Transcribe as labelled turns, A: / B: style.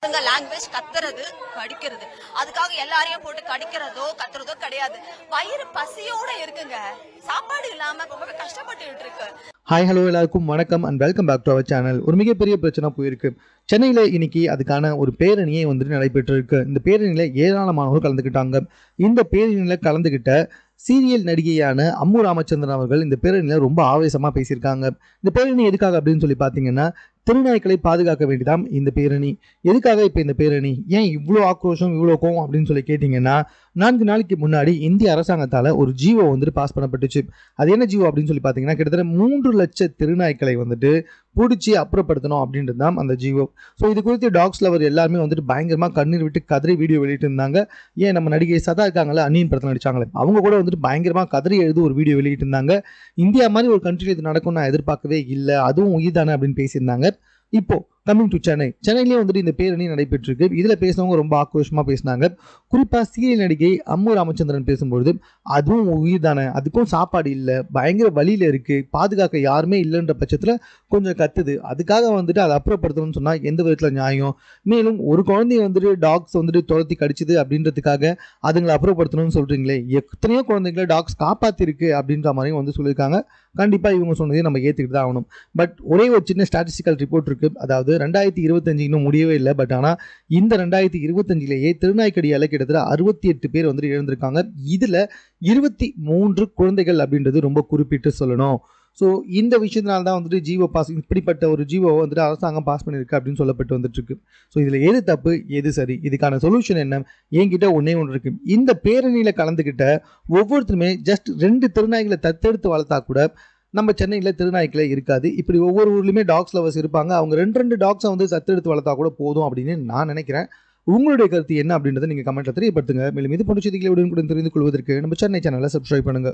A: Language கத்துறது படிக்கிறது அதுக்காக எல்லாரையும் போட்டு கடிக்கிறதோ கத்துறதோ கிடையாது. வயிறு பசியோட இருக்குங்க, சாப்பாடு இல்லாம ரொம்பவே கஷ்டப்பட்டு இருக்கு.
B: ஹாய் ஹலோ எல்லாருக்கும் வணக்கம் and welcome back to our channel. ஒரு மிகப்பெரிய பிரச்சனை போயிருக்கு சென்னையில். இன்னைக்கு அதுக்கான ஒரு பேரணியை வந்துட்டு நடைபெற்று இருக்கு. இந்த பேரணியில் ஏராளமானவர்கள் கலந்துக்கிட்டாங்க. இந்த பேரணியில் கலந்துக்கிட்ட சீரியல் நடிகையான அம்மு ராமச்சந்திரன் அவர்கள் இந்த பேரணியில் ரொம்ப ஆவேசமாக பேசியிருக்காங்க. இந்த பேரணி எதுக்காக அப்படின்னு சொல்லி பார்த்தீங்கன்னா, திருநாய்க்களை பாதுகாக்க வேண்டியதாம் இந்த பேரணி. எதுக்காக இப்போ இந்த பேரணி, ஏன் இவ்வளோ ஆக்ரோஷம் இவ்வளோ கோவம் அப்படின்னு சொல்லி கேட்டிங்கன்னா, 4 நாளைக்கு முன்னாடி இந்திய அரசாங்கத்தால் ஒரு ஜிஓ வந்துட்டு பாஸ் பண்ணப்பட்டுச்சு. அது என்ன ஜிஓ அப்படின்னு சொல்லி பார்த்தீங்கன்னா, கிட்டத்தட்ட 3 லட்சம் திருநாய்க்களை வந்துட்டு பிடிச்சி அப்புறப்படுத்தணும் அப்படின்றது தான் அந்த ஜிஓ. ஸோ இது குறித்து டாக்ஸ் லவர் எல்லாருமே வந்துட்டு பயங்கரமாக கண்ணீர் விட்டு கதறி வீடியோ வெளியிட்டு இருந்தாங்க. ஏன் நம்ம நடிகை சதா இருக்காங்களே, அந்நியன் படத்தில் நடிச்சாங்களே, அவங்க கூட வந்துட்டு பயங்கரமாக கதறி எழுதி ஒரு வீடியோ வெளியிட்டு இருந்தாங்க. இந்தியா மாதிரி ஒரு கண்ட்ரியில் இது நடக்கும் நான் எதிர்பார்க்கவே இல்லை, அதுவும் உயிர் தானே அப்படின்னு பேசியிருந்தாங்க. இப்போ கம்மிங் டு சென்னையிலேயே வந்துட்டு இந்த பேரணி நடைபெற்றிருக்கு. இதில் பேசினவங்க ரொம்ப ஆக்ரோஷமாக பேசினாங்க. குறிப்பாக சீரியல் நடிகை அம்மு ராமச்சந்திரன் பேசும்பொழுது, அதுவும் உயிர் தானே, அதுக்கும் சாப்பாடு இல்லை, பயங்கர வழியில் இருக்குது, பாதுகாக்க யாருமே இல்லைன்ற பட்சத்தில் கொஞ்சம் கத்துது, அதுக்காக வந்துட்டு அதை அப்புறப்படுத்தணும்னு சொன்னால் எந்த விதத்தில் நியாயம்? மேலும் ஒரு குழந்தைய வந்துட்டு டாக்ஸ் வந்துட்டு துரத்தி கடிச்சிது அப்படின்றதுக்காக அதுங்களை அப்புறப்படுத்தணும்னு சொல்கிறீங்களே, எத்தனையோ குழந்தைங்களை டாக்ஸ் காப்பாற்றிருக்கு அப்படின்ற மாதிரியும் வந்து சொல்லியிருக்காங்க. கண்டிப்பாக இவங்க சொன்னதையும் நம்ம ஏற்றுக்கிட்டு தான் ஆகணும். பட் ஒரே ஒரு சின்ன ஸ்டாட்டிஸ்டிக்கல் ரிப்போர்ட் இருக்குது. அதாவது 2025 இன்னும் முடியவே இல்லை. பட் ஆனால் இந்த 2025லேயே திருநாய்க்கடியால் கிட்டத்தட்ட 68 பேர் வந்துட்டு இழந்திருக்காங்க. இதில் 23 குழந்தைகள் அப்படின்றது ரொம்ப குறிப்பிட்டு சொல்லணும். ஸோ இந்த விஷயத்தினால தான் வந்துட்டு ஜிஓ பாஸ், இப்படிப்பட்ட ஒரு ஜிஓவை வந்துட்டு அரசாங்கம் பாஸ் பண்ணியிருக்கு அப்படின்னு சொல்லப்பட்டு வந்துட்டு இருக்கு. ஸோ இதில் எது தப்பு எது சரி, இதுக்கான சொல்யூஷன் என்ன? என்கிட்ட ஒன்றே ஒன்று இருக்கு. இந்த பேரணியில் கலந்துக்கிட்ட ஒவ்வொருத்தருமே ஜஸ்ட் 2 திருநாய்களை தத்தெடுத்து வளர்த்தா கூட நம்ம சென்னையில் திருநாய்க்களே இருக்காது. இப்படி ஒவ்வொரு ஊர்லேயுமே டாக்ஸ் லவர்ஸ் இருப்பாங்க. அவங்க 2 டாக்ஸை வந்து தத்தெடுத்து வளர்த்தா கூட போதும் அப்படின்னு நான் நினைக்கிறேன். உங்களுடைய கருத்து என்ன அப்படின்றத நீங்கள் கமெண்ட்டில் தெரியப்படுத்துங்க. மேலும் இது போன்ற செய்திகளை உடனுக்குடன் தெரிந்து கொள்வதற்கு நம்ம சென்னை சேனலை சப்ஸ்கிரைப் பண்ணுங்கள்.